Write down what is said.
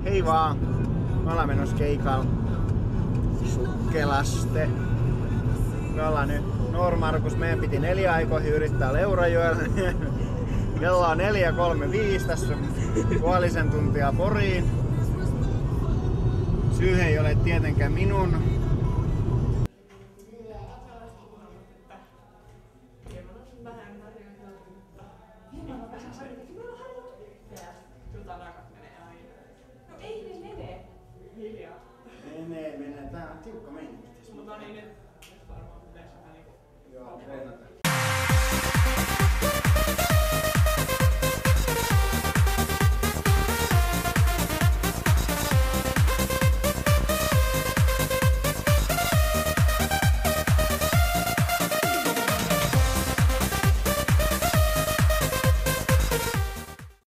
Hei vaan! Me ollaan menossa keikalla Sukkelaste. Me ollaan nyt Noormarkus. Meidän piti 4 aikoihin yrittää Leurajoella. Kello on 4.35. Tässä on puolisen tuntia Poriin. Syy ei ole tietenkään minun. Menee. Tää on tiukka meininki. No niin, nyt varmaan pitäisi vähän niinku... Joo,